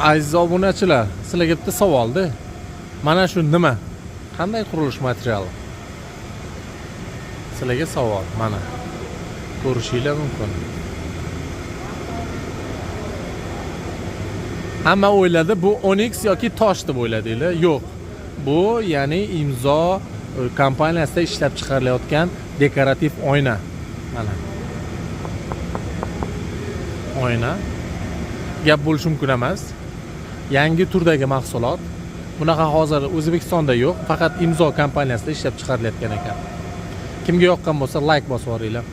Aziz obunachilar, sizlarga bitta savolda. Mana shu nima? Qanday qurilish materiali? Sizlarga savol, mana. Ko'rishinglar mumkin. Hamma o'yladi bu Onyx yoki tosh deb o'yladinglar. Yo'q. Bu ya'ni imzo kompaniyasida ishlab chiqarilayotgan dekorativ oyna. Mana. Oyna. Gap bo'lishi mumkin emas. Yangi turdagi mahsulot. Bunaqa hozir O'zbekistonda yo'q, faqat imzo kompaniyasida ishlab chiqarilayotgan ekan. Kimga yoqqan bo'lsa like bosib yuboringlar.